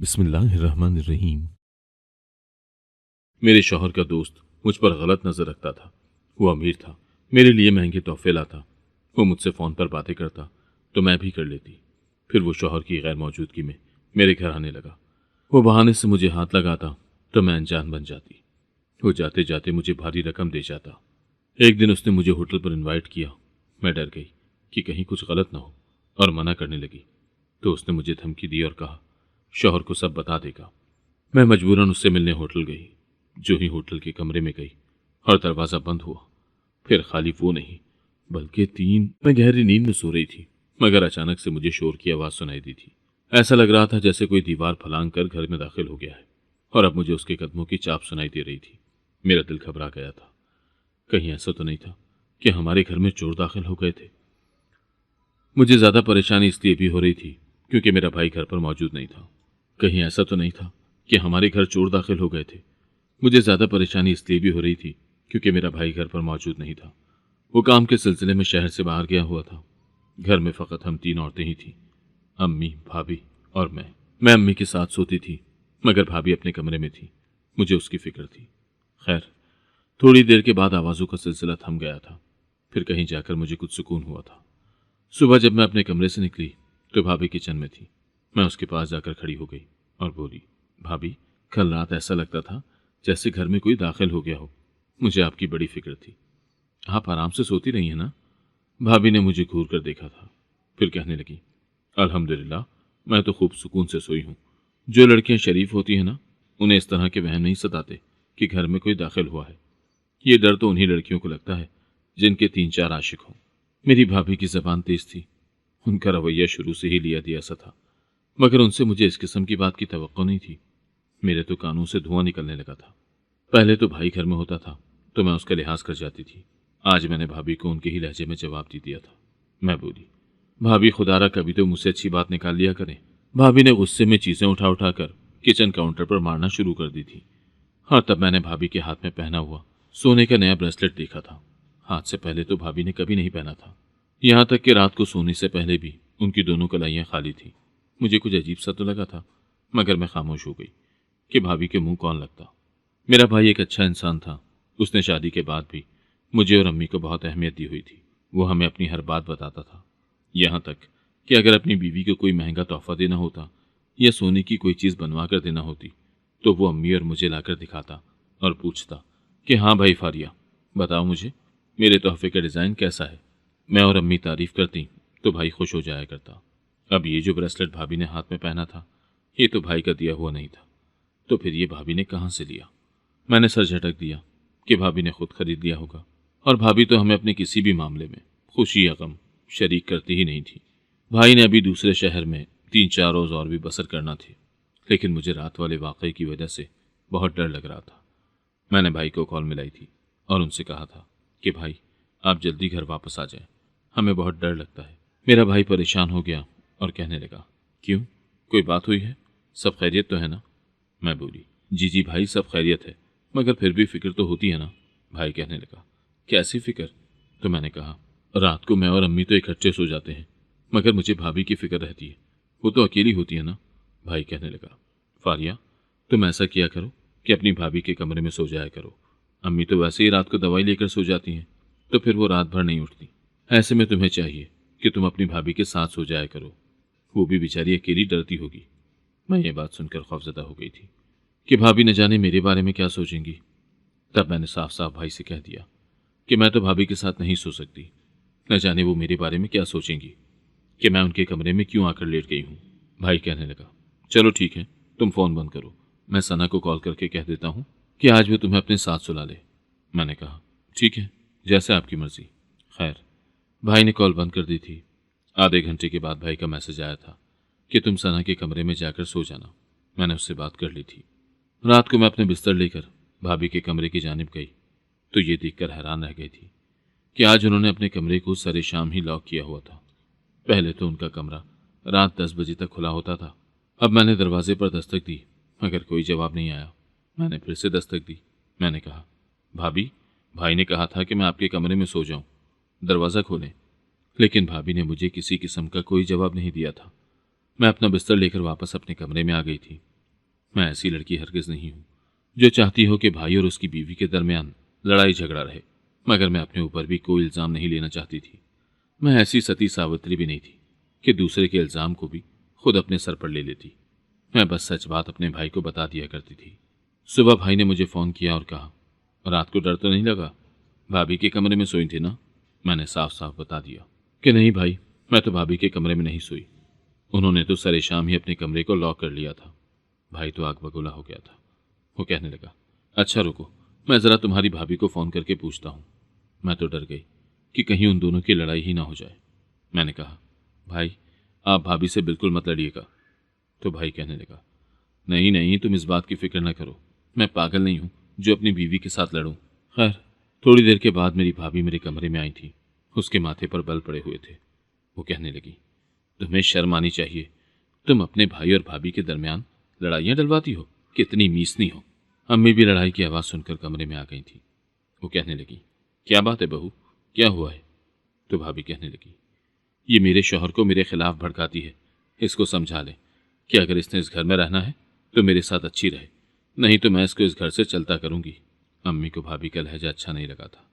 बिस्मिल्लाहिर्रहमानिर्रहीम। मेरे शौहर का दोस्त मुझ पर गलत नजर रखता था। वो अमीर था, मेरे लिए महंगे तोहफे लाता। वो मुझसे फ़ोन पर बातें करता तो मैं भी कर लेती। फिर वो शौहर की गैर मौजूदगी में मेरे घर आने लगा। वो बहाने से मुझे हाथ लगाता तो मैं अनजान बन जाती। वो जाते जाते मुझे भारी रकम दे जाता। एक दिन उसने मुझे होटल पर इनवाइट किया। मैं डर गई कि कहीं कुछ गलत ना हो और मना करने लगी। तो उसने मुझे धमकी दी और कहा शौहर को सब बता देगा। मैं मजबूरन उससे मिलने होटल गई। जो ही होटल के कमरे में गई और दरवाज़ा बंद हुआ, फिर खाली वो नहीं बल्कि तीन। मैं गहरी नींद में सो रही थी मगर अचानक से मुझे शोर की आवाज़ सुनाई दी थी। ऐसा लग रहा था जैसे कोई दीवार फलांग कर घर में दाखिल हो गया है और अब मुझे उसके कदमों की चाप सुनाई दे रही थी। मेरा दिल घबरा गया था। कहीं ऐसा तो नहीं था कि हमारे घर में चोर दाखिल हो गए थे। मुझे ज़्यादा परेशानी इसलिए भी हो रही थी क्योंकि मेरा भाई घर पर मौजूद नहीं था। कहीं ऐसा तो नहीं था कि हमारे घर चोर दाखिल हो गए थे। मुझे ज़्यादा परेशानी इसलिए भी हो रही थी क्योंकि मेरा भाई घर पर मौजूद नहीं था। वो काम के सिलसिले में शहर से बाहर गया हुआ था। घर में फ़कत हम तीन औरतें ही थीं, अम्मी, भाभी और मैं अम्मी के साथ सोती थी मगर भाभी अपने कमरे में थी। मुझे उसकी फिक्र थी। खैर, थोड़ी देर के बाद आवाज़ों का सिलसिला थम गया था। फिर कहीं जाकर मुझे कुछ सुकून हुआ था। सुबह जब मैं अपने कमरे से निकली तो भाभी किचन में थी। मैं उसके पास जाकर खड़ी हो गई और बोली, भाभी, कल रात ऐसा लगता था जैसे घर में कोई दाखिल हो गया हो। मुझे आपकी बड़ी फिक्र थी। आप आराम से सोती रही हैं ना? भाभी ने मुझे घूर कर देखा था। फिर कहने लगी, अल्हम्दुलिल्लाह, मैं तो खूब सुकून से सोई हूँ। जो लड़कियां शरीफ होती हैं ना, उन्हें इस तरह के वहम नहीं सताते कि घर में कोई दाखिल हुआ है। ये डर तो उन्हीं लड़कियों को लगता है जिनके 3-4 आशिक हों। मेरी भाभी की जबान तेज थी। उनका रवैया शुरू से ही लिया दिया सा था मगर उनसे मुझे इस किस्म की बात की तवक्को नहीं थी। मेरे तो कानों से धुआं निकलने लगा था। पहले तो भाई घर में होता था तो मैं उसका लिहाज कर जाती थी। आज मैंने भाभी को उनके ही लहजे में जवाब दे दिया था। मैं बोली, भाभी, खुदारा कभी तो मुझसे अच्छी बात निकाल लिया करें। भाभी ने गुस्से में चीजें उठा उठा कर किचन काउंटर पर मारना शुरू कर दी थी। और तब मैंने भाभी के हाथ में पहना हुआ सोने का नया ब्रेसलेट देखा था। हाथ से पहले तो भाभी ने कभी नहीं पहना था। यहाँ तक कि रात को सोने से पहले भी उनकी दोनों कलाइयाँ खाली थी। मुझे कुछ अजीब सा तो लगा था मगर मैं खामोश हो गई कि भाभी के मुंह कौन लगता। मेरा भाई एक अच्छा इंसान था। उसने शादी के बाद भी मुझे और अम्मी को बहुत अहमियत दी हुई थी। वो हमें अपनी हर बात बताता था। यहाँ तक कि अगर अपनी बीवी को कोई महंगा तोहफा देना होता या सोने की कोई चीज़ बनवा कर देना होती तो वो अम्मी और मुझे लाकर दिखाता और पूछता कि हाँ भाई फारिया, बताओ मुझे मेरे तोहफे का डिज़ाइन कैसा है। मैं और अम्मी तारीफ करती तो भाई खुश हो जाया करता। अब ये जो ब्रेसलेट भाभी ने हाथ में पहना था, ये तो भाई का दिया हुआ नहीं था। तो फिर ये भाभी ने कहाँ से लिया? मैंने सर झटक दिया कि भाभी ने खुद खरीद लिया होगा। और भाभी तो हमें अपने किसी भी मामले में, खुशी या गम, शरीक करती ही नहीं थी। भाई ने अभी दूसरे शहर में 3-4 रोज़ और भी बसर करना थी। लेकिन मुझे रात वाले वाक़ये की वजह से बहुत डर लग रहा था। मैंने भाई को कॉल मिलाई थी और उनसे कहा था कि भाई, आप जल्दी घर वापस आ जाएं, हमें बहुत डर लगता है। मेरा भाई परेशान हो गया और कहने लगा, क्यों, कोई बात हुई है? सब खैरियत तो है ना? मैं बोली, जी जी भाई, सब खैरियत है मगर फिर भी फिक्र तो होती है ना। भाई कहने लगा, कैसी फिक्र? तो मैंने कहा, रात को मैं और अम्मी तो इकट्ठे सो जाते हैं मगर मुझे भाभी की फिक्र रहती है। वो तो अकेली होती है ना। भाई कहने लगा, फारिया, तुम ऐसा किया करो कि अपनी भाभी के कमरे में सो जाया करो। अम्मी तो वैसे ही रात को दवाई लेकर सो जाती हैं तो फिर वो रात भर नहीं उठती। ऐसे में तुम्हें चाहिए कि तुम अपनी भाभी के साथ सो जाया करो। वो भी बेचारी अकेली डरती होगी। मैं ये बात सुनकर खौफजदा हो गई थी कि भाभी न जाने मेरे बारे में क्या सोचेंगी। तब मैंने साफ साफ भाई से कह दिया कि मैं तो भाभी के साथ नहीं सो सकती। न जाने वो मेरे बारे में क्या सोचेंगी कि मैं उनके कमरे में क्यों आकर लेट गई हूँ। भाई कहने लगा, चलो ठीक है, तुम फ़ोन बंद करो, मैं सना को कॉल करके कह देता हूँ कि आज वो तुम्हें अपने साथ सुला ले। मैंने कहा, ठीक है, जैसे आपकी मर्जी। खैर, भाई ने कॉल बंद कर दी थी। आधे घंटे के बाद भाई का मैसेज आया था कि तुम सना के कमरे में जाकर सो जाना। मैंने उससे बात कर ली थी। रात को मैं अपने बिस्तर लेकर भाभी के कमरे की जानिब गई तो ये देखकर हैरान रह गई थी कि आज उन्होंने अपने कमरे को सरे शाम ही लॉक किया हुआ था। पहले तो उनका कमरा रात 10 बजे तक खुला होता था। अब मैंने दरवाजे पर दस्तक दी मगर कोई जवाब नहीं आया। मैंने फिर से दस्तक दी। मैंने कहा, भाभी, भाई ने कहा था कि मैं आपके कमरे में सो जाऊं, दरवाज़ा खोलें। लेकिन भाभी ने मुझे किसी किस्म का कोई जवाब नहीं दिया था। मैं अपना बिस्तर लेकर वापस अपने कमरे में आ गई थी। मैं ऐसी लड़की हरगिज़ नहीं हूँ जो चाहती हो कि भाई और उसकी बीवी के दरमियान लड़ाई झगड़ा रहे, मगर मैं अपने ऊपर भी कोई इल्ज़ाम नहीं लेना चाहती थी। मैं ऐसी सती सावित्री भी नहीं थी कि दूसरे के इल्ज़ाम को भी खुद अपने सर पर ले लेती। मैं बस सच बात अपने भाई को बता दिया करती थी। सुबह भाई ने मुझे फ़ोन किया और कहा, रात को डर तो नहीं लगा? भाभी के कमरे में सोई थी ना? मैंने साफ साफ बता दिया कि नहीं भाई, मैं तो भाभी के कमरे में नहीं सोई। उन्होंने तो सरे शाम ही अपने कमरे को लॉक कर लिया था। भाई तो आग बगोला हो गया था। वो कहने लगा, अच्छा रुको, मैं ज़रा तुम्हारी भाभी को फ़ोन करके पूछता हूँ। मैं तो डर गई कि कहीं उन दोनों की लड़ाई ही ना हो जाए। मैंने कहा, भाई आप भाभी से बिल्कुल मत लड़िएगा। तो भाई कहने लगा, नहीं नहीं, तुम इस बात की फिक्र न करो, मैं पागल नहीं हूँ जो अपनी बीवी के साथ लड़ूं। खैर, थोड़ी देर के बाद मेरी भाभी मेरे कमरे में आई थी। उसके माथे पर बल पड़े हुए थे। वो कहने लगी, तुम्हें शर्म आनी चाहिए, तुम अपने भाई और भाभी के दरमियान लड़ाइयाँ डलवाती हो, कितनी मीसनी हो। अम्मी भी लड़ाई की आवाज़ सुनकर कमरे में आ गई थी। वो कहने लगी, क्या बात है बहू, क्या हुआ है? तो भाभी कहने लगी, ये मेरे शौहर को मेरे खिलाफ भड़काती है, इसको समझा ले कि अगर इसने इस घर में रहना है तो मेरे साथ अच्छी रहे, नहीं तो मैं इसको इस घर से चलता करूंगी। अम्मी को भाभी का लहजा अच्छा नहीं लगा था,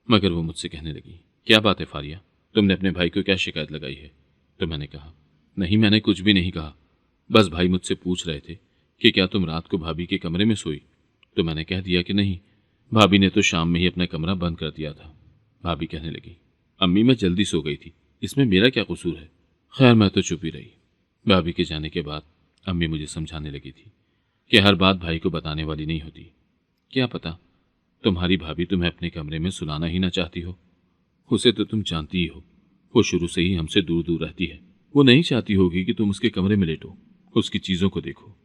मगर वो मुझसे कहने लगी, क्या बात है फारिया, तुमने अपने भाई को क्या शिकायत लगाई है? तो मैंने कहा, नहीं मैंने कुछ भी नहीं कहा, बस भाई मुझसे पूछ रहे थे कि क्या तुम रात को भाभी के कमरे में सोई? तो मैंने कह दिया कि नहीं, भाभी ने तो शाम में ही अपना कमरा बंद कर दिया था। भाभी कहने लगी, अम्मी मैं जल्दी सो गई थी, इसमें मेरा क्या कसूर है? खैर मैं तो चुप ही रही। भाभी के जाने के बाद अम्मी मुझे समझाने लगी थी कि हर बात भाई को बताने वाली नहीं होती। क्या पता तुम्हारी भाभी तुम्हें अपने कमरे में सुलाना ही ना चाहती हो। उसे तो तुम जानती ही हो, वो शुरू से ही हमसे दूर दूर रहती है। वो नहीं चाहती होगी कि तुम उसके कमरे में लेटो, उसकी चीज़ों को देखो।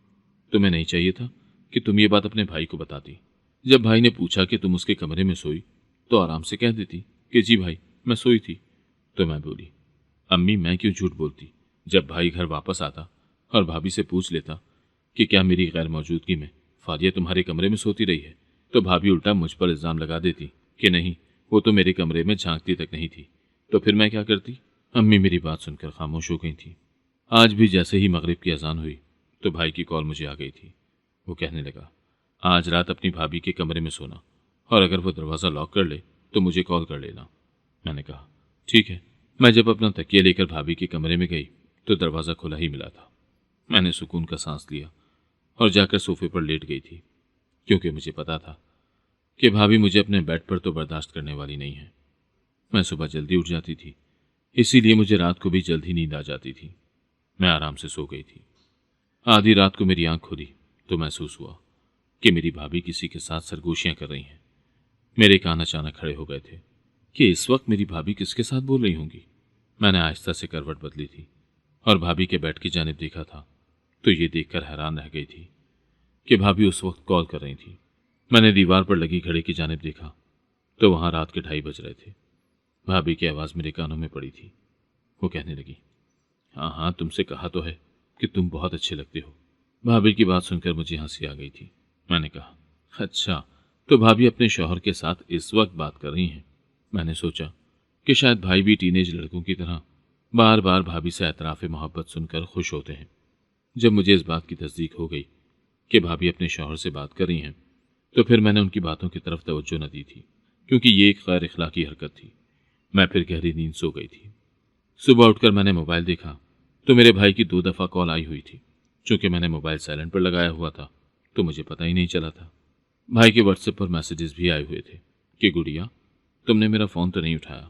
तुम्हें नहीं चाहिए था कि तुम ये बात अपने भाई को बताती। जब भाई ने पूछा कि तुम उसके कमरे में सोई तो आराम से कह देती कि जी भाई मैं सोई थी। तो मैं बोली, अम्मी मैं क्यों झूठ बोलती? जब भाई घर वापस आता और भाभी से पूछ लेता कि क्या मेरी गैर मौजूदगी में फारिया तुम्हारे कमरे में सोती रही है, तो भाभी उल्टा मुझ पर इल्ज़ाम लगा देती कि नहीं, वो तो मेरे कमरे में झांकती तक नहीं थी। तो फिर मैं क्या करती? अम्मी मेरी बात सुनकर खामोश हो गई थी। आज भी जैसे ही मगरिब की अजान हुई तो भाई की कॉल मुझे आ गई थी। वो कहने लगा, आज रात अपनी भाभी के कमरे में सोना, और अगर वो दरवाज़ा लॉक कर ले तो मुझे कॉल कर लेना। मैंने कहा, ठीक है। मैं जब अपना तकिया लेकर भाभी के कमरे में गई तो दरवाज़ा खुला ही मिला था। मैंने सुकून का सांस लिया और जाकर सोफे पर लेट गई थी, क्योंकि मुझे पता था कि भाभी मुझे अपने बेड पर तो बर्दाश्त करने वाली नहीं है। मैं सुबह जल्दी उठ जाती थी, इसीलिए मुझे रात को भी जल्द ही नींद आ जाती थी। मैं आराम से सो गई थी। आधी रात को मेरी आंख खुली तो महसूस हुआ कि मेरी भाभी किसी के साथ सरगोशियां कर रही हैं। मेरे कान अचानक खड़े हो गए थे कि इस वक्त मेरी भाभी किसके साथ बोल रही होंगी। मैंने आहिस्ता से करवट बदली थी और भाभी के बेड की जानिब देखा था तो ये देखकर हैरान रह गई थी कि भाभी उस वक्त कॉल कर रही थी। मैंने दीवार पर लगी घड़ी की जानिब देखा तो वहां रात के 2:30 बज रहे थे। भाभी की आवाज़ मेरे कानों में पड़ी थी। वो कहने लगी, हाँ हाँ, तुमसे कहा तो है कि तुम बहुत अच्छे लगते हो। भाभी की बात सुनकर मुझे हंसी आ गई थी। मैंने कहा, अच्छा, तो भाभी अपने शौहर के साथ इस वक्त बात कर रही हैं। मैंने सोचा कि शायद भाई भी टीनेज लड़कों की तरह बार बार भाभी से एतराफ़ मोहब्बत सुनकर खुश होते हैं। जब मुझे इस बात की तस्दीक हो गई कि भाभी अपने शौहर से बात कर रही हैं तो फिर मैंने उनकी बातों की तरफ तवज्जो न दी थी, क्योंकि ये एक गैर इखलाकी हरकत थी। मैं फिर गहरी नींद सो गई थी। सुबह उठकर मैंने मोबाइल देखा तो मेरे भाई की 2 दफ़ा कॉल आई हुई थी। चूंकि मैंने मोबाइल साइलेंट पर लगाया हुआ था तो मुझे पता ही नहीं चला था। भाई के व्हाट्सएप पर मैसेजेस भी आए हुए थे कि गुड़िया, तुमने मेरा फ़ोन तो नहीं उठाया,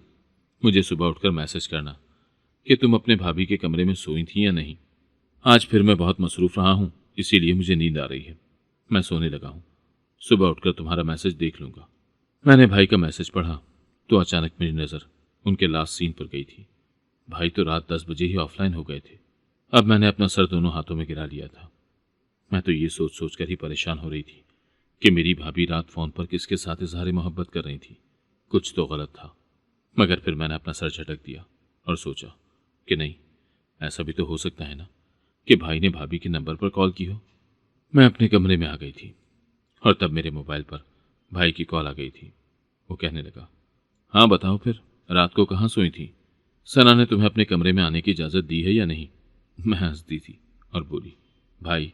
मुझे सुबह उठकर मैसेज करना कि तुम अपने भाभी के कमरे में सोई थी या नहीं। आज फिर मैं बहुत मसरूफ़ रहा हूँ, इसीलिए मुझे नींद आ रही है। मैं सोने लगा हूँ, सुबह उठकर तुम्हारा मैसेज देख लूँगा। मैंने भाई का मैसेज पढ़ा तो अचानक मेरी नज़र उनके लास्ट सीन पर गई थी। भाई तो रात 10 बजे ही ऑफलाइन हो गए थे। अब मैंने अपना सर दोनों हाथों में गिरा लिया था। मैं तो ये सोच सोच कर ही परेशान हो रही थी कि मेरी भाभी रात फ़ोन पर किसके साथ इजहार मोहब्बत कर रही थी। कुछ तो गलत था। मगर फिर मैंने अपना सर झटक दिया और सोचा कि नहीं, ऐसा भी तो हो सकता है ना कि भाई ने भाभी के नंबर पर कॉल की हो। मैं अपने कमरे में आ गई थी और तब मेरे मोबाइल पर भाई की कॉल आ गई थी। वो कहने लगा, हाँ बताओ फिर, रात को कहाँ सोई थी? सना ने तुम्हें अपने कमरे में आने की इजाज़त दी है या नहीं? मैं हंस दी थी और बोली, भाई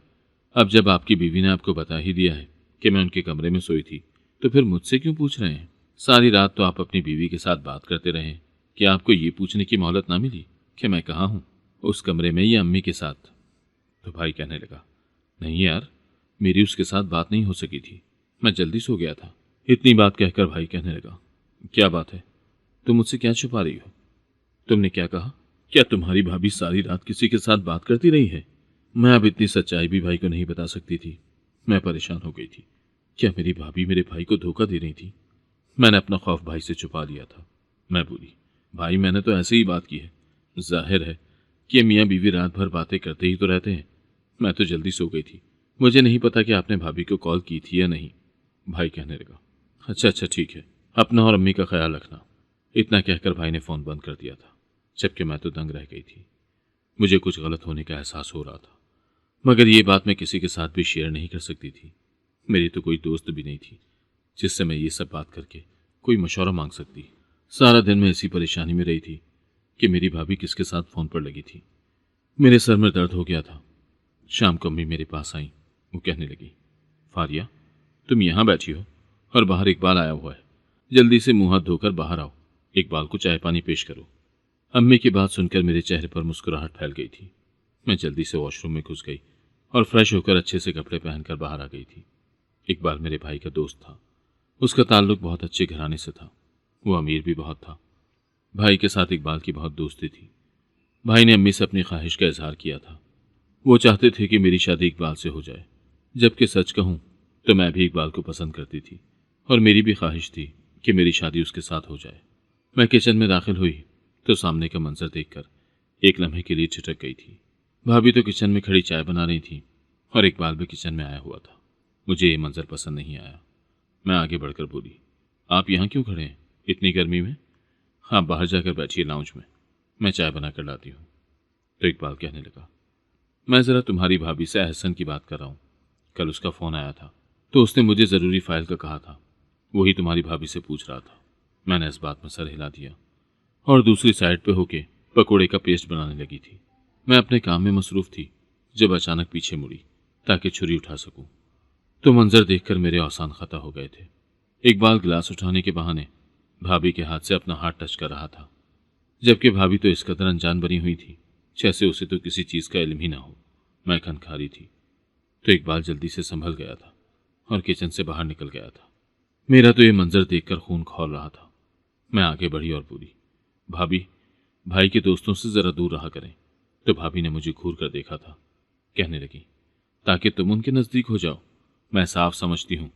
अब जब आपकी बीवी ने आपको बता ही दिया है कि मैं उनके कमरे में सोई थी, तो फिर मुझसे क्यों पूछ रहे हैं? सारी रात तो आप अपनी बीवी के साथ बात करते रहे, कि आपको ये पूछने की मोहलत ना मिली कि मैं कहाँ हूँ, उस कमरे में या अम्मी के साथ? तो भाई कहने लगा, नहीं यार, मेरी उसके साथ बात नहीं हो सकी थी, मैं जल्दी सो गया था। इतनी बात कहकर भाई कहने लगा, क्या बात है, तुम मुझसे क्या छुपा रही हो? तुमने क्या कहा? क्या तुम्हारी भाभी सारी रात किसी के साथ बात करती रही है? मैं अब इतनी सच्चाई भी भाई को नहीं बता सकती थी। मैं परेशान हो गई थी। क्या मेरी भाभी मेरे भाई को धोखा दे रही थी? मैंने अपना खौफ भाई से छुपा लिया था। मैं बोली, भाई मैंने तो ऐसे ही बात की है, जाहिर है कि मियाँ बीवी रात भर बातें करते ही तो रहते हैं। मैं तो जल्दी सो गई थी, मुझे नहीं पता कि आपने भाभी को कॉल की थी या नहीं। भाई कहने लगा, अच्छा अच्छा ठीक है, अपना और अम्मी का ख्याल रखना। इतना कहकर भाई ने फ़ोन बंद कर दिया था, जबकि मैं तो दंग रह गई थी। मुझे कुछ गलत होने का एहसास हो रहा था, मगर ये बात मैं किसी के साथ भी शेयर नहीं कर सकती थी। मेरी तो कोई दोस्त भी नहीं थी जिससे मैं ये सब बात करके कोई मशवरा मांग सकती। सारा दिन मैं इसी परेशानी में रही थी कि मेरी भाभी किसके साथ फ़ोन पर लगी थी। मेरे सर में दर्द हो गया था। शाम को अम्मी मेरे पास आई। वो कहने लगी, फारिया, तुम यहाँ बैठी हो और बाहर इकबाल आया हुआ है, जल्दी से मुंह हाथ धोकर बाहर आओ, इकबाल को चाय पानी पेश करो। अम्मी की बात सुनकर मेरे चेहरे पर मुस्कुराहट फैल गई थी। मैं जल्दी से वॉशरूम में घुस गई और फ्रेश होकर अच्छे से कपड़े पहनकर बाहर आ गई थी। इकबाल मेरे भाई का दोस्त था। उसका ताल्लुक बहुत अच्छे घराने से था। वो अमीर भी बहुत था। भाई के साथ इकबाल की बहुत दोस्ती थी। भाई ने अम्मी से अपनी ख्वाहिश का इजहार किया था। वो चाहते थे कि मेरी शादी इकबाल से हो जाए, जबकि सच कहूँ तो मैं भी इकबाल को पसंद करती थी और मेरी भी ख्वाहिश थी कि मेरी शादी उसके साथ हो जाए। मैं किचन में दाखिल हुई तो सामने का मंजर देखकर एक लम्हे के लिए ठिठक गई थी। भाभी तो किचन में खड़ी चाय बना रही थी और इकबाल भी किचन में आया हुआ था। मुझे ये मंजर पसंद नहीं आया। मैं आगे बढ़कर बोली, आप यहाँ क्यों खड़े हैं इतनी गर्मी में? आप बाहर जाकर बैठिए लाउंज में, मैं चाय बना कर लाती हूँ। तो इकबाल कहने लगा, मैं ज़रा तुम्हारी भाभी से एहसन की बात कर रहा हूँ। कल उसका फ़ोन आया था तो उसने मुझे ज़रूरी फ़ाइल का कहा था, वही तुम्हारी भाभी से पूछ रहा था। मैंने इस बात में सर हिला दिया और दूसरी साइड पे होके पकोड़े का पेस्ट बनाने लगी थी। मैं अपने काम में मसरूफ़ थी जब अचानक पीछे मुड़ी ताकि छुरी उठा सकूं, तो मंजर देखकर मेरे औसान खता हो गए थे। इकबाल गिलास उठाने के बहाने भाभी के हाथ से अपना हाथ टच कर रहा था, जबकि भाभी तो इस कदर अनजान बनी हुई थी जैसे उसे तो किसी चीज़ का इल्म ही ना हो। मैं खनखारी थी तो इकबाल जल्दी से संभल गया था और किचन से बाहर निकल गया था। मेरा तो ये मंजर देखकर खून खौल रहा था। मैं आगे बढ़ी और बोली, भाभी, भाई के दोस्तों से ज़रा दूर रहा करें। तो भाभी ने मुझे घूर कर देखा था। कहने लगी, ताकि तुम उनके नज़दीक हो जाओ। मैं साफ समझती हूँ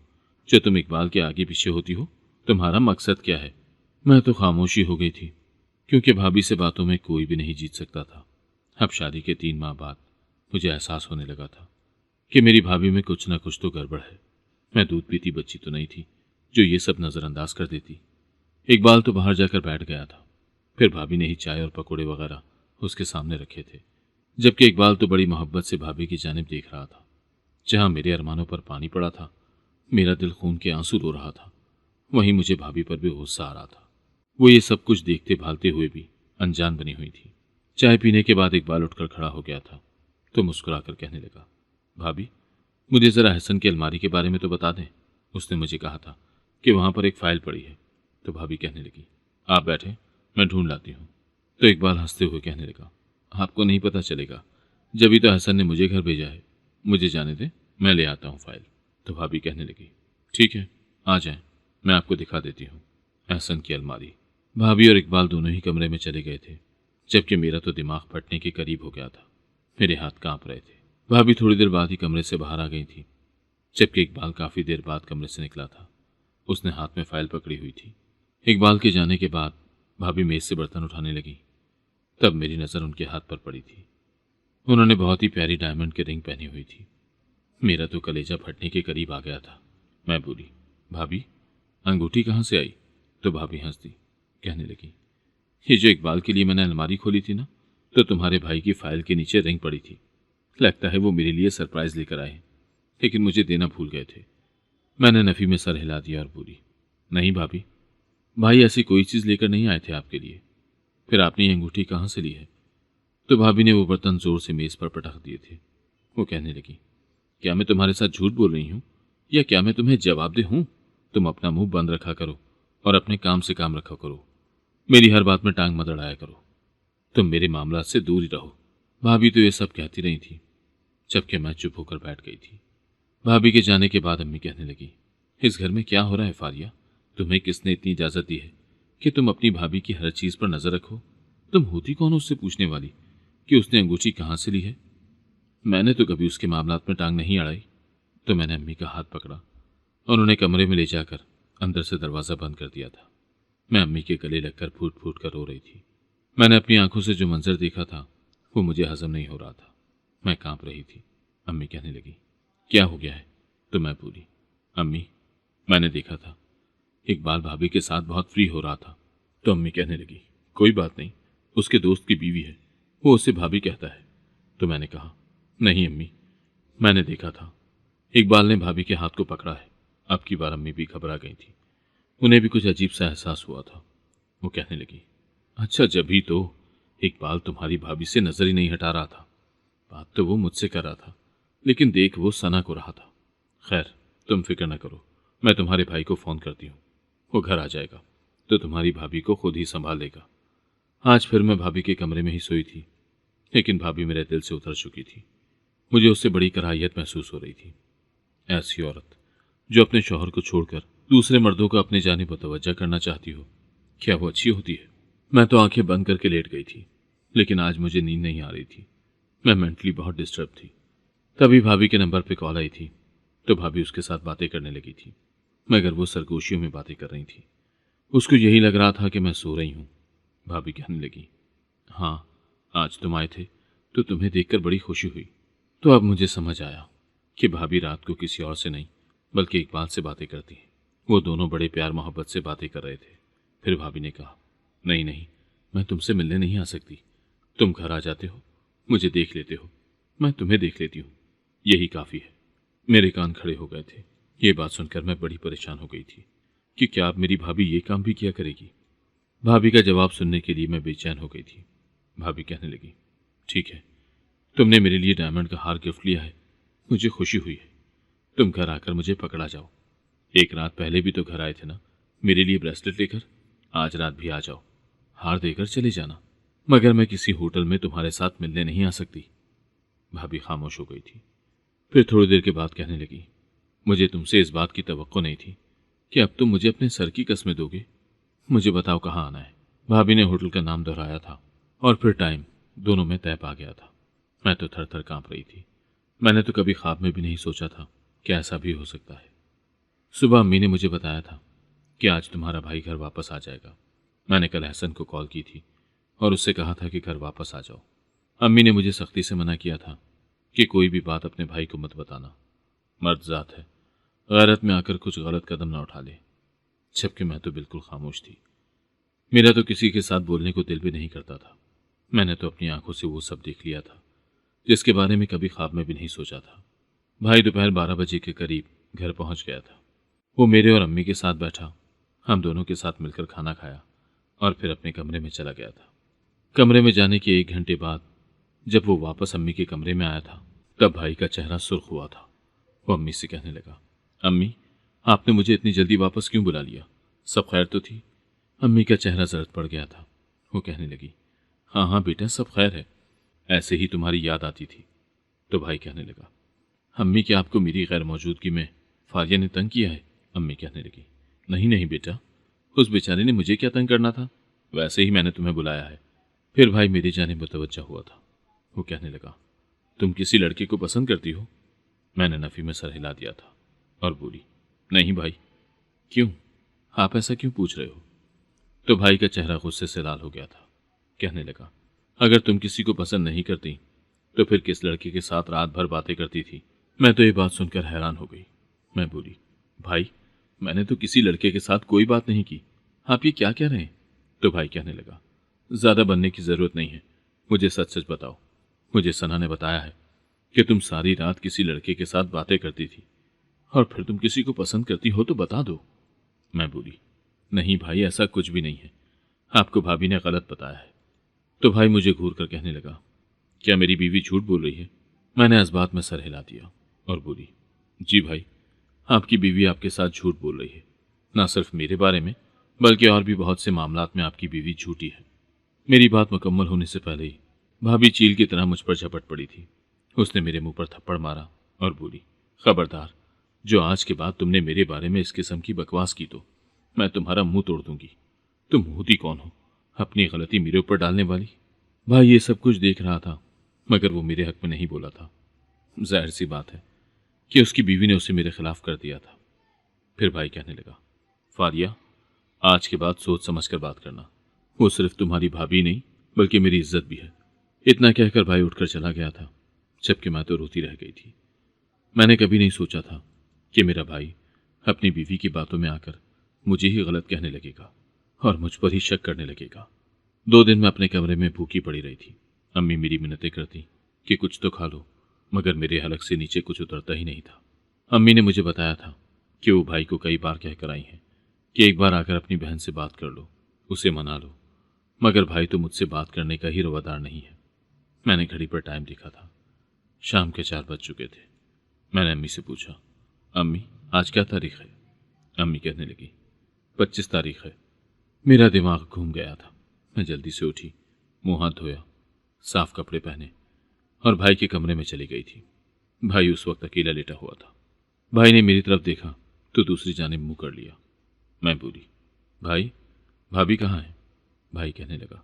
जो तुम इकबाल के आगे पीछे होती हो, तुम्हारा मकसद क्या है? मैं तो खामोशी हो गई थी, क्योंकि भाभी से बातों में कोई भी नहीं जीत सकता था। अब शादी के 3 माह बाद मुझे एहसास होने लगा था कि मेरी भाभी में कुछ ना कुछ तो गड़बड़ है। मैं दूध पीती बच्ची तो नहीं थी जो ये सब नज़रअंदाज कर देती। इकबाल तो बाहर जाकर बैठ गया था। फिर भाभी ने ही चाय और पकोड़े वगैरह उसके सामने रखे थे, जबकि इकबाल तो बड़ी मोहब्बत से भाभी की जानिब देख रहा था। जहाँ मेरे अरमानों पर पानी पड़ा था, मेरा दिल खून के आंसू रो रहा था, वहीं मुझे भाभी पर भी गुस्सा आ रहा था। वो ये सब कुछ देखते भालते हुए भी अनजान बनी हुई थी। चाय पीने के बाद इकबाल उठकर खड़ा हो गया था तो मुस्कुराकर कहने लगा, भाभी, मुझे ज़रा हसन की अलमारी के बारे में तो बता दें। उसने मुझे कहा था कि वहाँ पर एक फ़ाइल पड़ी है। तो भाभी कहने लगी, आप बैठे, मैं ढूंढ लाती हूँ। तो इकबाल हंसते हुए कहने लगा, आपको नहीं पता चलेगा, जभी तो हसन ने मुझे घर भेजा है। मुझे जाने दें, मैं ले आता हूँ फ़ाइल। तो भाभी कहने लगी, ठीक है, आ जाएं, मैं आपको दिखा देती हूँ हसन की अलमारी। भाभी और इकबाल दोनों ही कमरे में चले गए थे, जबकि मेरा तो दिमाग फटने के करीब हो गया था। मेरे हाथ कांप रहे थे। भाभी थोड़ी देर बाद ही कमरे से बाहर आ गई थी, जबकि इकबाल काफ़ी देर बाद कमरे से निकला था। उसने हाथ में फ़ाइल पकड़ी हुई थी। इकबाल के जाने के बाद भाभी मेज़ से बर्तन उठाने लगी, तब मेरी नज़र उनके हाथ पर पड़ी थी। उन्होंने बहुत ही प्यारी डायमंड की रिंग पहनी हुई थी। मेरा तो कलेजा फटने के करीब आ गया था। मैं बोली, भाभी, अंगूठी कहाँ से आई? तो भाभी हंस दी, कहने लगी, ये जो इकबाल के लिए मैंने अलमारी खोली थी ना, तो तुम्हारे भाई की फाइल के नीचे रिंग पड़ी थी। लगता है वो मेरे लिए सरप्राइज लेकर आए, लेकिन मुझे देना भूल गए थे। मैंने नफ़ी में सर हिला दिया और बोली, नहीं भाभी, भाई ऐसी कोई चीज़ लेकर नहीं आए थे आपके लिए। फिर आपने ये अंगूठी कहाँ से ली है? तो भाभी ने वो बर्तन जोर से मेज़ पर पटक दिए थे। वो कहने लगी, क्या मैं तुम्हारे साथ झूठ बोल रही हूँ या क्या मैं तुम्हें जवाबदेह हूँ? तुम अपना मुंह बंद रखा करो और अपने काम से काम रखा करो। मेरी हर बात में टांग मत अड़ाया करो। तुम मेरे मामला से दूर ही रहो। भाभी तो ये सब कहती रही थी, जबकि मैं चुप होकर बैठ गई थी। भाभी के जाने के बाद अम्मी कहने लगी, इस घर में क्या हो रहा है फारिया? तुम्हें किसने इतनी इजाजत दी है कि तुम अपनी भाभी की हर चीज पर नजर रखो? तुम होती कौन हो उससे पूछने वाली कि उसने अंगूठी कहाँ से ली है? मैंने तो कभी उसके मामलात में टांग नहीं अड़ाई। तो मैंने अम्मी का हाथ पकड़ा और उन्हें कमरे में ले जाकर अंदर से दरवाज़ा बंद कर दिया था। मैं अम्मी के गले लगकर फूट फूट कर रो रही थी। मैंने अपनी आंखों से जो मंजर देखा था वो मुझे हजम नहीं हो रहा था। मैं कांप रही थी। अम्मी कहने लगी, क्या हो गया है? तो मैं बोली, अम्मी, मैंने देखा था इकबाल भाभी के साथ बहुत फ्री हो रहा था। तो अम्मी कहने लगी, कोई बात नहीं, उसके दोस्त की बीवी है, वो उससे भाभी कहता है। तो मैंने कहा, नहीं अम्मी, मैंने देखा था इकबाल ने भाभी के हाथ को पकड़ा है। अब की बार अम्मी भी घबरा गई थी। उन्हें भी कुछ अजीब सा एहसास हुआ था। वो कहने लगी, अच्छा जभी तो इकबाल तुम्हारी भाभी से नजर ही नहीं हटा रहा था। बात तो वो मुझसे कर रहा था, लेकिन देख वो सना को रहा था। खैर तुम फिक्र न करो, मैं तुम्हारे भाई को फोन करती हूँ, वो घर आ जाएगा तो तुम्हारी भाभी को खुद ही संभाल लेगा। आज फिर मैं भाभी के कमरे में ही सोई थी, लेकिन भाभी मेरे दिल से उतर चुकी थी। मुझे उससे बड़ी कराहियत महसूस हो रही थी। ऐसी औरत जो अपने शौहर को छोड़कर दूसरे मर्दों को अपने जानिब मुतवज्जा करना चाहती हो, क्या वो अच्छी होती है? मैं तो आंखें बंद करके लेट गई थी, लेकिन आज मुझे नींद नहीं आ रही थी। मैं मेंटली बहुत डिस्टर्ब थी। तभी भाभी के नंबर पर कॉल आई थी, तो भाभी उसके साथ बातें करने लगी थी, मगर वो सरगोशियों में बातें कर रही थी। उसको यही लग रहा था कि मैं सो रही हूँ। भाभी कहने लगी, हाँ, आज तुम आए थे तो तुम्हें देखकर बड़ी खुशी हुई। तो अब मुझे समझ आया कि भाभी रात को किसी और से नहीं बल्कि इकबाल से बातें करती हैं। वो दोनों बड़े प्यार मोहब्बत से बातें कर रहे थे। फिर भाभी ने कहा, नहीं नहीं, मैं तुमसे मिलने नहीं आ सकती। तुम घर आ जाते हो, मुझे देख लेते हो, मैं तुम्हें देख लेती हूँ, यही काफ़ी है। मेरे कान खड़े हो गए थे। ये बात सुनकर मैं बड़ी परेशान हो गई थी कि क्या अब मेरी भाभी ये काम भी किया करेगी। भाभी का जवाब सुनने के लिए मैं बेचैन हो गई थी। भाभी कहने लगी, ठीक है, तुमने मेरे लिए डायमंड का हार गिफ्ट लिया है, मुझे खुशी हुई है। तुम घर आकर मुझे पकड़ा जाओ। एक रात पहले भी तो घर आए थे ना मेरे लिए ब्रेसलेट लेकर। आज रात भी आ जाओ, हार देकर चले जाना, मगर मैं किसी होटल में तुम्हारे साथ मिलने नहीं आ सकती। भाभी खामोश हो गई थी। फिर थोड़ी देर के बाद कहने लगी, मुझे तुमसे इस बात की तवक्को नहीं थी कि अब तुम मुझे अपने सर की कसमें दोगे। मुझे बताओ कहाँ आना है। भाभी ने होटल का नाम दोहराया था और फिर टाइम दोनों में तय पा गया था। मैं तो थर थर कांप रही थी। मैंने तो कभी ख्वाब में भी नहीं सोचा था कि ऐसा भी हो सकता है। सुबह अम्मी ने मुझे बताया था कि आज तुम्हारा भाई घर वापस आ जाएगा। मैंने कल हसन को कॉल की थी और उससे कहा था कि घर वापस आ जाओ। अम्मी ने मुझे सख्ती से मना किया था कि कोई भी बात अपने भाई को मत बताना। मर्द जात है, गैरत में आकर कुछ गलत कदम ना उठा ले। जबकि मैं तो बिल्कुल खामोश थी। मेरा तो किसी के साथ बोलने को दिल भी नहीं करता था। मैंने तो अपनी आंखों से वो सब देख लिया था जिसके बारे में कभी ख्वाब में भी नहीं सोचा था। भाई दोपहर 12 बजे के करीब घर पहुंच गया था। वो मेरे और अम्मी के साथ बैठा। हम दोनों के साथ मिलकर खाना खाया और फिर अपने कमरे में चला गया था। कमरे में जाने के 1 घंटे बाद जब वो वापस अम्मी के कमरे में आया था, तब भाई का चेहरा सुर्ख हुआ था। वो अम्मी से कहने लगा, अम्मी, आपने मुझे इतनी जल्दी वापस क्यों बुला लिया? सब खैर तो थी? अम्मी का चेहरा जर्द पड़ गया था। वो कहने लगी, हाँ हाँ बेटा, सब खैर है, ऐसे ही तुम्हारी याद आती थी। तो भाई कहने लगा, अम्मी, क्या आपको मेरी गैर मौजूदगी में फारिया ने तंग किया है? अम्मी कहने लगी, नहीं नहीं बेटा, उस बेचारे ने मुझे क्या तंग करना था, वैसे ही मैंने तुम्हें बुलाया है। फिर भाई मेरी जानिब मुतवज्जा हुआ था। वो कहने लगा, तुम किसी लड़के को पसंद करती हो? मैंने नफ़ी में सर हिला दिया था और बोली, नहीं भाई। क्यों? आप ऐसा क्यों पूछ रहे हो? तो भाई का चेहरा गुस्से से लाल हो गया था। कहने लगा, अगर तुम किसी को पसंद नहीं करती तो फिर किस लड़के के साथ रात भर बातें करती थी? मैं तो ये बात सुनकर हैरान हो गई। मैं बोली, भाई, मैंने तो किसी लड़के के साथ कोई बात नहीं की, आप ये क्या कह रहे हैं? तो भाई कहने लगा, ज़्यादा बनने की ज़रूरत नहीं है, मुझे सच सच बताओ। मुझे सना ने बताया है कि तुम सारी रात किसी लड़के के साथ बातें करती थी और फिर तुम किसी को पसंद करती हो तो बता दो। मैं बोली, नहीं भाई, ऐसा कुछ भी नहीं है, आपको भाभी ने गलत बताया है। तो भाई मुझे घूर कर कहने लगा, क्या मेरी बीवी झूठ बोल रही है? मैंने इस बात में सर हिला दिया और बोली, जी भाई, आपकी बीवी आपके साथ झूठ बोल रही है। ना सिर्फ मेरे बारे में बल्कि और भी बहुत से मामलात में आपकी बीवी झूठी है। मेरी बात मुकम्मल होने से पहले ही भाभी चील की तरह मुझ पर झपट पड़ी थी। उसने मेरे मुंह पर थप्पड़ मारा और बोली, खबरदार, जो आज के बाद तुमने मेरे बारे में इस किस्म की बकवास की तो मैं तुम्हारा मुंह तोड़ दूंगी। तुम होती कौन हो, अपनी गलती मेरे ऊपर डालने वाली? भाई ये सब कुछ देख रहा था, मगर वो मेरे हक में नहीं बोला था। जाहिर सी बात है कि उसकी बीवी ने उसे मेरे खिलाफ कर दिया था। फिर भाई कहने लगा, फारिया, आज के बाद सोच समझ कर बात करना। वो सिर्फ तुम्हारी भाभी नहीं बल्कि मेरी इज्जत भी है। इतना कहकर भाई उठकर चला गया था, जबकि मैं तो रोती रह गई थी। मैंने कभी नहीं सोचा था कि मेरा भाई अपनी बीवी की बातों में आकर मुझे ही गलत कहने लगेगा और मुझ पर ही शक करने लगेगा। 2 दिन मैं अपने कमरे में भूखी पड़ी रही थी। अम्मी मेरी मिन्नतें करती कि कुछ तो खा लो, मगर मेरे हलक से नीचे कुछ उतरता ही नहीं था। अम्मी ने मुझे बताया था कि वो भाई को कई बार कहकर आई हैं कि एक बार आकर अपनी बहन से बात कर लो, उसे मना लो, मगर भाई तो मुझसे बात करने का ही रवादार नहीं है। मैंने घड़ी पर टाइम देखा था, शाम के 4 बज चुके थे। मैंने अम्मी से पूछा, अम्मी आज क्या तारीख है? अम्मी कहने लगी, 25 तारीख है। मेरा दिमाग घूम गया था। मैं जल्दी से उठी, मुंह हाथ धोया, साफ कपड़े पहने और भाई के कमरे में चली गई थी। भाई उस वक्त अकेला लेटा हुआ था। भाई ने मेरी तरफ देखा तो दूसरी जानिब मुंह कर लिया। मैं बोली, भाई, भाभी कहाँ है? भाई कहने लगा,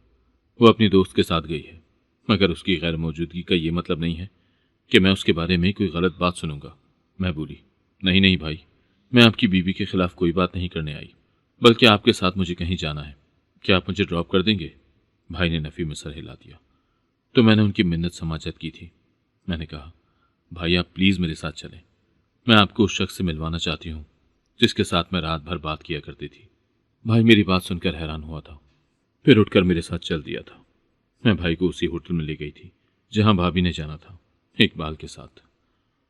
वो अपनी दोस्त के साथ गई है, मगर उसकी गैर मौजूदगी का ये मतलब नहीं है कि मैं उसके बारे में कोई गलत बात सुनूंगा। मैं बोली, नहीं नहीं भाई, मैं आपकी बीवी के खिलाफ कोई बात नहीं करने आई, बल्कि आपके साथ मुझे कहीं जाना है। क्या आप मुझे ड्रॉप कर देंगे? भाई ने नफी में सर हिला दिया। तो मैंने उनकी मिन्नत समाजत की थी। मैंने कहा, भाई आप प्लीज़ मेरे साथ चलें। मैं आपको उस शख्स से मिलवाना चाहती हूँ जिसके साथ मैं रात भर बात किया करती थी। भाई मेरी बात सुनकर हैरान हुआ था, फिर उठकर मेरे साथ चल दिया था। मैं भाई को उसी होटल में ले गई थी जहाँ भाभी ने जाना था, इकबाल के साथ।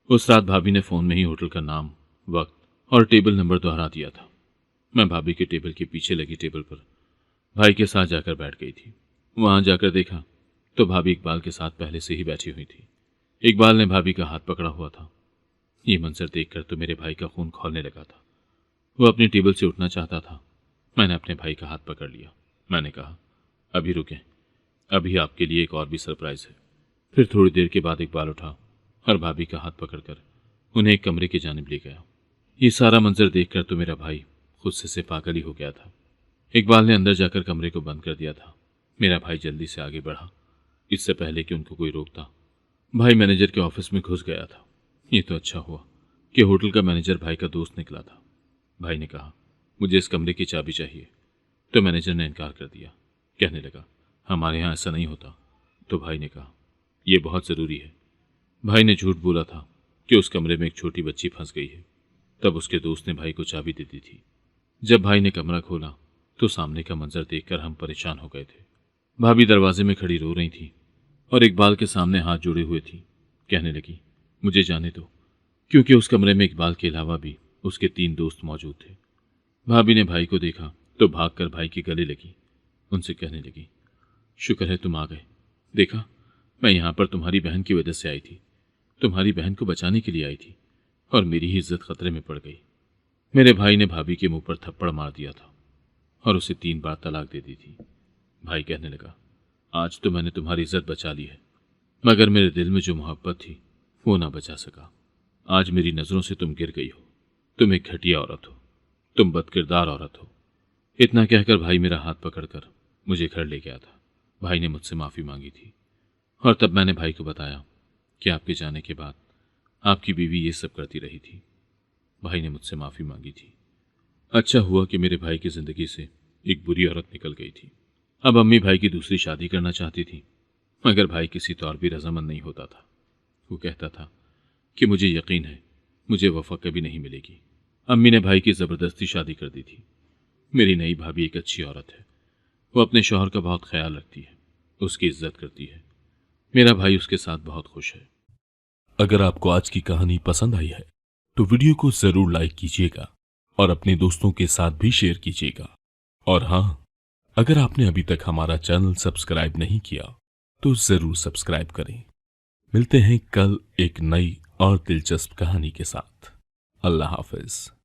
उस रात भाभी ने फ़ोन में ही होटल का नाम, वक्त और टेबल नंबर दोहरा दिया था। मैं भाभी के टेबल के पीछे लगी टेबल पर भाई के साथ जाकर बैठ गई थी। वहां जाकर देखा तो भाभी इकबाल के साथ पहले से ही बैठी हुई थी। इकबाल ने भाभी का हाथ पकड़ा हुआ था। ये मंजर देखकर तो मेरे भाई का खून खौलने लगा था। वो अपनी टेबल से उठना चाहता था। मैंने अपने भाई का हाथ पकड़ लिया। मैंने कहा, अभी रुकें, अभी आपके लिए एक और भी सरप्राइज है। फिर थोड़ी देर के बाद इकबाल उठा और भाभी का हाथ पकड़कर उन्हें एक कमरे की जानिब ले गया। ये सारा मंजर देखकर तो मेरा भाई खुद से पागल ही हो गया था। इकबाल ने अंदर जाकर कमरे को बंद कर दिया था। मेरा भाई जल्दी से आगे बढ़ा, इससे पहले कि उनको कोई रोकता। भाई मैनेजर के ऑफिस में घुस गया था। ये तो अच्छा हुआ कि होटल का मैनेजर भाई का दोस्त निकला था। भाई ने कहा, मुझे इस कमरे की चाबी चाहिए, तो मैनेजर ने इनकार कर दिया। कहने लगा, हमारे यहाँ ऐसा नहीं होता। तो भाई ने कहा, यह बहुत ज़रूरी है। भाई ने झूठ बोला था कि उस कमरे में एक छोटी बच्ची फंस गई है। तब उसके दोस्त ने भाई को चाबी दे दी थी। जब भाई ने कमरा खोला तो सामने का मंजर देखकर हम परेशान हो गए थे। भाभी दरवाजे में खड़ी रो रही थी और इकबाल के सामने हाथ जोड़े हुए थी। कहने लगी, मुझे जाने दो, क्योंकि उस कमरे में इकबाल के अलावा भी उसके 3 दोस्त मौजूद थे। भाभी ने भाई को देखा तो भागकर भाई के गले लगी। उनसे कहने लगी, शुक्र है तुम आ गए। देखा, मैं यहाँ पर तुम्हारी बहन की वजह से आई थी, तुम्हारी बहन को बचाने के लिए आई थी, और मेरी ही इज्जत खतरे में पड़ गई। मेरे भाई ने भाभी के मुंह पर थप्पड़ मार दिया था और उसे 3 बार तलाक दे दी थी। भाई कहने लगा, आज तो मैंने तुम्हारी इज्जत बचा ली है, मगर मेरे दिल में जो मोहब्बत थी वो ना बचा सका। आज मेरी नज़रों से तुम गिर गई हो। तुम एक घटिया औरत हो, तुम बदकिरदार औरत हो। इतना कहकर भाई मेरा हाथ पकड़कर मुझे घर ले गया था। भाई ने मुझसे माफ़ी मांगी थी और तब मैंने भाई को बताया कि आपके जाने के बाद आपकी बीवी ये सब करती रही थी। भाई ने मुझसे माफ़ी मांगी थी। अच्छा हुआ कि मेरे भाई की ज़िंदगी से एक बुरी औरत निकल गई थी। अब अम्मी भाई की दूसरी शादी करना चाहती थी, मगर भाई किसी तौर भी रजामंद नहीं होता था। वो कहता था कि मुझे यकीन है मुझे वफा कभी नहीं मिलेगी। अम्मी ने भाई की ज़बरदस्ती शादी कर दी थी। मेरी नई भाभी एक अच्छी औरत है। वो अपने शौहर का बहुत ख्याल रखती है, उसकी इज्जत करती है। मेरा भाई उसके साथ बहुत खुश है। अगर आपको आज की कहानी पसंद आई है तो वीडियो को जरूर लाइक कीजिएगा और अपने दोस्तों के साथ भी शेयर कीजिएगा। और हाँ, अगर आपने अभी तक हमारा चैनल सब्सक्राइब नहीं किया तो जरूर सब्सक्राइब करें। मिलते हैं कल एक नई और दिलचस्प कहानी के साथ। अल्लाह हाफिज।